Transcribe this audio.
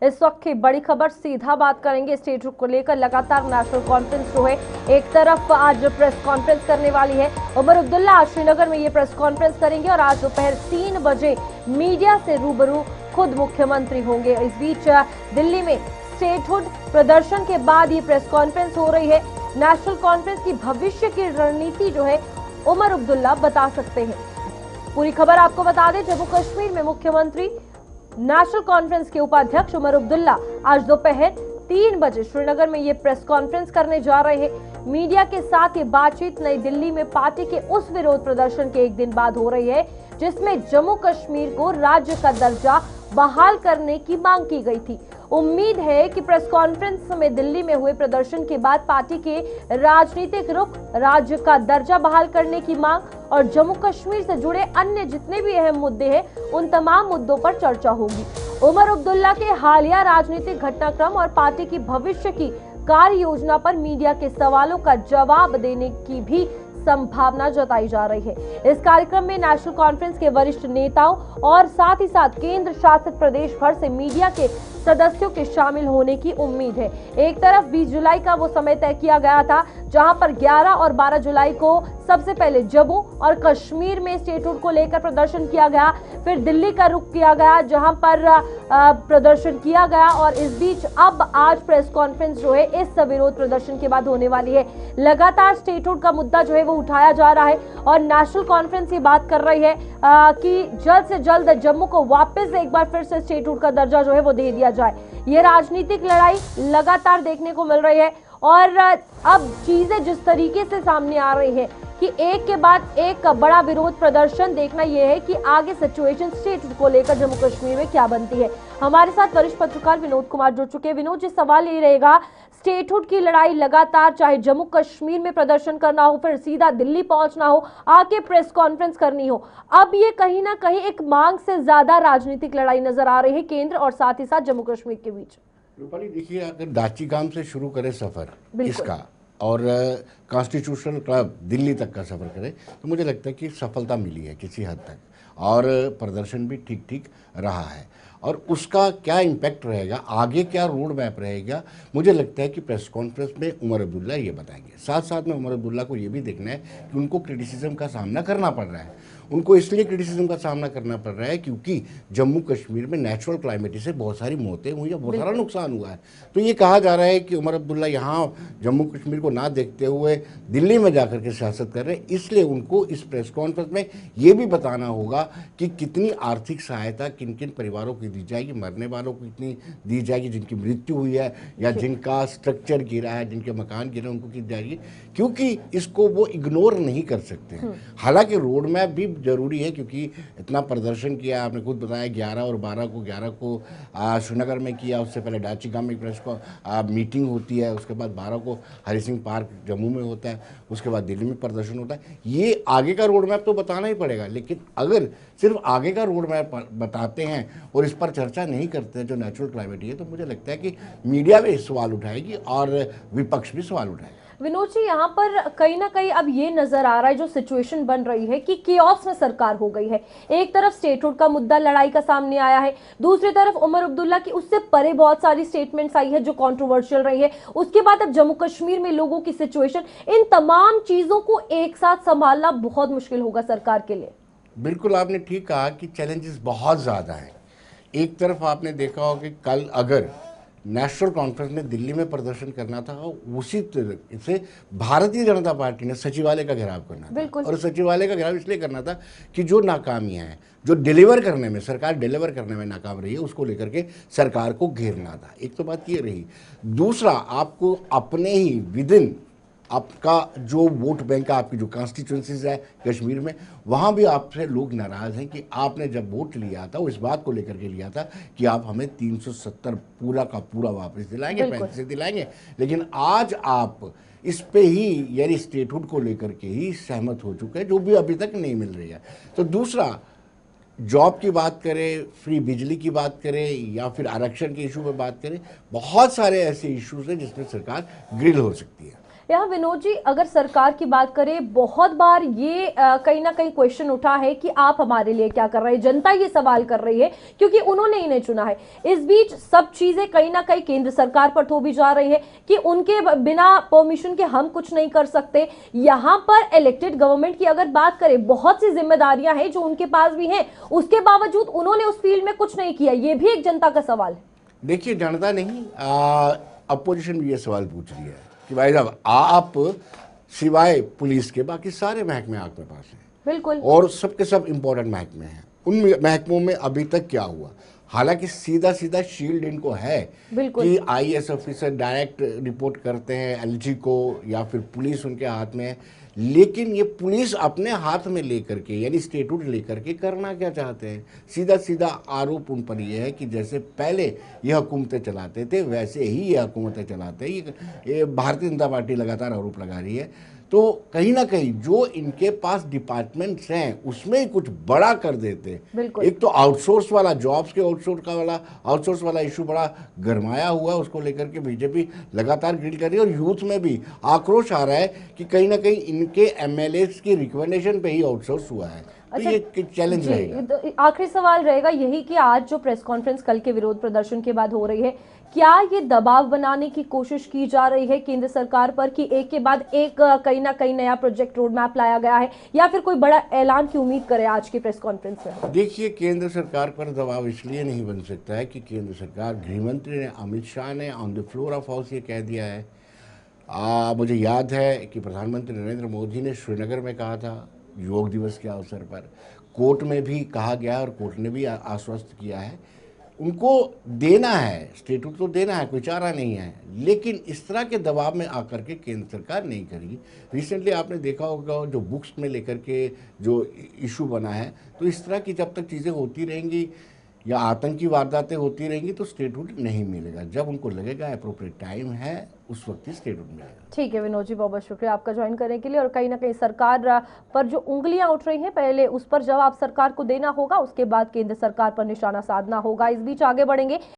इस वक्त की बड़ी खबर, सीधा बात करेंगे स्टेटहुड को लेकर। लगातार नेशनल कॉन्फ्रेंस जो है, एक तरफ आज प्रेस कॉन्फ्रेंस करने वाली है उमर अब्दुल्ला, आज श्रीनगर में ये प्रेस कॉन्फ्रेंस करेंगे और आज दोपहर 3 बजे मीडिया से रूबरू खुद मुख्यमंत्री होंगे। इस बीच दिल्ली में स्टेटहुड प्रदर्शन के बाद ये प्रेस कॉन्फ्रेंस हो रही है। नेशनल कॉन्फ्रेंस की भविष्य की रणनीति जो है उमर अब्दुल्ला बता सकते हैं। पूरी खबर आपको बता दें, जम्मू कश्मीर में मुख्यमंत्री नेशनल कॉन्फ्रेंस के उपाध्यक्ष उमर अब्दुल्ला आज दोपहर 3 बजे श्रीनगर में ये प्रेस कॉन्फ्रेंस करने जा रहे हैं। मीडिया के साथ ये बातचीत नई दिल्ली में पार्टी के उस विरोध प्रदर्शन के एक दिन बाद हो रही है जिसमें जम्मू कश्मीर को राज्य का दर्जा बहाल करने की मांग की गई थी। उम्मीद है कि प्रेस कॉन्फ्रेंस में दिल्ली में हुए प्रदर्शन के बाद पार्टी के राजनीतिक रुख, राज्य का दर्जा बहाल करने की मांग और जम्मू कश्मीर से जुड़े अन्य जितने भी अहम मुद्दे हैं उन तमाम मुद्दों पर चर्चा होगी। उमर अब्दुल्ला के हालिया राजनीतिक घटनाक्रम और पार्टी की भविष्य की कार्य योजना पर मीडिया के सवालों का जवाब देने की भी संभावना जताई जा रही है। इस कार्यक्रम में नेशनल कॉन्फ्रेंस के वरिष्ठ नेताओं और साथ ही साथ केंद्र शासित प्रदेश भर से मीडिया के सदस्यों के शामिल होने की उम्मीद है। एक तरफ 20 जुलाई का वो समय तय किया गया था जहां पर 11 और 12 जुलाई को सबसे पहले जम्मू और कश्मीर में स्टेटहुड को लेकर प्रदर्शन किया गया, फिर दिल्ली का रुख किया गया जहां पर प्रदर्शन किया गया और इस बीच अब आज प्रेस कॉन्फ्रेंस जो है इस विरोध प्रदर्शन के बाद होने वाली है। लगातार स्टेटहुड का मुद्दा जो है वो उठाया जा रहा है और नेशनल कॉन्फ्रेंस ये बात कर रही है कि जल्द से जल्द जम्मू को वापस एक बार फिर से स्टेटहुड का दर्जा जो है वो दे दिया जाए। ये राजनीतिक लड़ाई लगातार देखने को मिल रही है और अब चीजें जिस तरीके से सामने आ रही है कि एक के बाद एक बड़ा विरोध प्रदर्शन, देखना यह है कि आगे सिचुएशन स्टेटहुड को लेकर जम्मू कश्मीर में क्या बनती है। हमारे साथ वरिष्ठ पत्रकार विनोद कुमार जुड़ चुके हैं। विनोद जी, सवाल ये रहेगा, स्टेटहुड की लड़ाई लगातार, चाहे जम्मू कश्मीर में प्रदर्शन करना हो, फिर सीधा दिल्ली पहुंचना हो, आके प्रेस कॉन्फ्रेंस करनी हो, अब ये कहीं ना कहीं एक मांग से ज्यादा राजनीतिक लड़ाई नजर आ रही है केंद्र और साथ ही साथ जम्मू कश्मीर के बीच। रूपाली, देखिए, अगर दाचीगाम से शुरू करे सफर इसका और कॉन्स्टिट्यूशनल क्लब दिल्ली तक का सफ़र करें तो मुझे लगता है कि सफलता मिली है किसी हद तक और प्रदर्शन भी ठीक ठीक रहा है। और उसका क्या इम्पैक्ट रहेगा, आगे क्या रोड मैप रहेगा, मुझे लगता है कि प्रेस कॉन्फ्रेंस में उमर अब्दुल्ला ये बताएंगे। साथ साथ में उमर अब्दुल्ला को ये भी देखना है कि उनको क्रिटिसिज्म का सामना करना पड़ रहा है। उनको इसलिए क्रिटिसिज्म का सामना करना पड़ रहा है क्योंकि जम्मू कश्मीर में नेचुरल क्लाइमेट से बहुत सारी मौतें हुई या बहुत सारा नुकसान हुआ है। तो ये कहा जा रहा है कि उमर अब्दुल्ला यहाँ जम्मू कश्मीर को ना देखते हुए दिल्ली में जाकर के सियासत कर रहे हैं, इसलिए उनको इस प्रेस कॉन्फ्रेंस में ये भी बताना होगा कि कितनी आर्थिक सहायता किन किन परिवारों को दी जाएगी, मरने वालों को कितनी दी जाएगी, जिनकी मृत्यु हुई है या जिनका स्ट्रक्चर गिरा है, जिनके मकान गिरे उनको की जाएगी, क्योंकि इसको वो इग्नोर नहीं कर सकते हैं। हालांकि रोड मैप भी जरूरी है क्योंकि इतना प्रदर्शन किया, आपने खुद बताया 11 और 12 को, 11 को श्रीनगर में किया, उससे पहले डाचीगाम में प्रेस को मीटिंग होती है, उसके बाद 12 को हरि सिंह पार्क जम्मू में होता है, उसके बाद दिल्ली में प्रदर्शन होता है। ये आगे का रोड मैप तो बताना ही पड़ेगा, लेकिन अगर सिर्फ आगे का रोड मैप बताते हैं और इस पर चर्चा नहीं करते हैं जो नेचुरल क्लाइमेट है, तो मुझे लगता है कि मीडिया भी सवाल उठाएगी और विपक्ष भी सवाल उठाएगा। विनोद जी, यहाँ पर कहीं ना कहीं अब ये नजर आ रहा है, जो सिचुएशन बन रही है कि केओस में सरकार हो गई है। एक तरफ स्टेटहुड का मुद्दा लड़ाई का सामने आया है, दूसरी तरफ उमर अब्दुल्ला की उससे परे बहुत सारी स्टेटमेंट्स आई है जो कंट्रोवर्शियल रही है, उसके बाद अब जम्मू कश्मीर में लोगों की सिचुएशन, इन तमाम चीजों को एक साथ संभालना बहुत मुश्किल होगा सरकार के लिए। बिल्कुल, आपने ठीक कहा कि चैलेंजेस बहुत ज़्यादा हैं। एक तरफ आपने देखा होगा कि कल अगर नेशनल कॉन्फ्रेंस में दिल्ली में प्रदर्शन करना था, उसी तरह से भारतीय जनता पार्टी ने सचिवालय का घेराव करना था। और सचिवालय का घेराव इसलिए करना था कि जो नाकामियां हैं, जो डिलीवर करने में, सरकार डिलीवर करने में नाकाम रही है, उसको लेकर के सरकार को घेरना था। एक तो बात ये रही। दूसरा, आपको अपने ही विदिन आपका जो वोट बैंक है, आपकी जो कॉन्स्टिट्यूंसीज है कश्मीर में, वहाँ भी आपसे लोग नाराज़ हैं कि आपने जब वोट लिया था वो इस बात को लेकर के लिया था कि आप हमें 370 पूरा का पूरा वापस दिलाएंगे, 35 दिलाएंगे, लेकिन आज आप इस पे ही यानी स्टेटहुड को लेकर के ही सहमत हो चुके हैं, जो भी अभी तक नहीं मिल रही है। तो दूसरा, जॉब की बात करें, फ्री बिजली की बात करें या फिर आरक्षण के इशू पे बात करें, बहुत सारे ऐसे इश्यूज हैं जिसमें सरकार ग्रिल हो सकती है। यहाँ विनोद जी, अगर सरकार की बात करें, बहुत बार ये कहीं ना कहीं क्वेश्चन उठा है कि आप हमारे लिए क्या कर रहे हैं। जनता ये सवाल कर रही है क्योंकि उन्होंने इन्हें चुना है। इस बीच सब चीजें कहीं ना कहीं केंद्र सरकार पर थोपी जा रही है कि उनके बिना परमिशन के हम कुछ नहीं कर सकते। यहाँ पर इलेक्टेड गवर्नमेंट की अगर बात करें, बहुत सी जिम्मेदारियां हैं जो उनके पास भी हैं, उसके बावजूद उन्होंने उस फील्ड में कुछ नहीं किया। ये भी एक जनता का सवाल है। देखिए, जनता नहीं, अपोजिशन भी ये सवाल पूछ रही है कि भाई साहब, आप सिवाय पुलिस के बाकी सारे महकमे आपके पास हैं, बिल्कुल, और सबके सब इम्पोर्टेंट महकमे हैं। उन महकमों में अभी तक क्या हुआ? हालांकि सीधा सीधा शील्ड इनको है कि आईएएस ऑफिसर डायरेक्ट रिपोर्ट करते हैं एलजी को, या फिर पुलिस उनके हाथ में है। लेकिन ये पुलिस अपने हाथ में लेकर के, यानी स्टेट्यूट लेकर के करना क्या चाहते हैं? सीधा सीधा आरोप उन पर यह है कि जैसे पहले ये हुकूमतें चलाते थे वैसे ही ये हुकूमतें चलाते हैं। ये भारतीय जनता पार्टी लगातार आरोप लगा रही है। तो कहीं ना कहीं जो इनके पास डिपार्टमेंट्स हैं उसमें ही कुछ बड़ा कर देते। एक तो आउटसोर्स वाला, जॉब्स के आउटसोर्स वाला इशू बड़ा गरमाया हुआ है, उसको लेकर के बीजेपी लगातार ग्रिल कर रही है। और यूथ में भी आक्रोश आ रहा है कि कहीं ना कहीं इनके एमएलएस की रिकमेंडेशन पे ही आउटसोर्स हुआ है। तो ये चैलेंज रहेगा। आखिरी सवाल रहेगा यही कि आज जो प्रेस कॉन्फ्रेंस कल के विरोध प्रदर्शन के बाद हो रही है, क्या ये दबाव बनाने की कोशिश की जा रही है केंद्र सरकार पर कि एक के बाद एक कहीं ना कहीं नया प्रोजेक्ट रोड मैप लाया गया है, या फिर कोई बड़ा ऐलान की उम्मीद करें आज की प्रेस कॉन्फ्रेंस में? देखिए, केंद्र सरकार पर दबाव इसलिए नहीं बन सकता है कि केंद्र सरकार, गृहमंत्री ने, अमित शाह ने on the floor of house ये कह दिया है। मुझे याद है कि प्रधानमंत्री नरेंद्र मोदी ने श्रीनगर में कहा था योग दिवस के अवसर पर, कोर्ट में भी कहा गया और कोर्ट ने भी आश्वस्त किया है। उनको देना है, स्टेट्यूट तो देना है, कोई चारा नहीं है। लेकिन इस तरह के दबाव में आकर के केंद्र सरकार नहीं करेगी। रिसेंटली आपने देखा होगा जो बुक्स में लेकर के जो इशू बना है, तो इस तरह की जब तक चीज़ें होती रहेंगी या आतंकी वारदातें होती रहेंगी तो स्टेटहुड नहीं मिलेगा। जब उनको लगेगा अप्रोप्रिएट टाइम है, उस वक्त ही स्टेटहुड मिलेगा। ठीक है विनोद जी, बहुत बहुत शुक्रिया आपका ज्वाइन करने के लिए। और कहीं ना कहीं सरकार पर जो उंगलियां उठ रही हैं, पहले उस पर जवाब सरकार को देना होगा, उसके बाद केंद्र सरकार पर निशाना साधना होगा। इस बीच आगे बढ़ेंगे।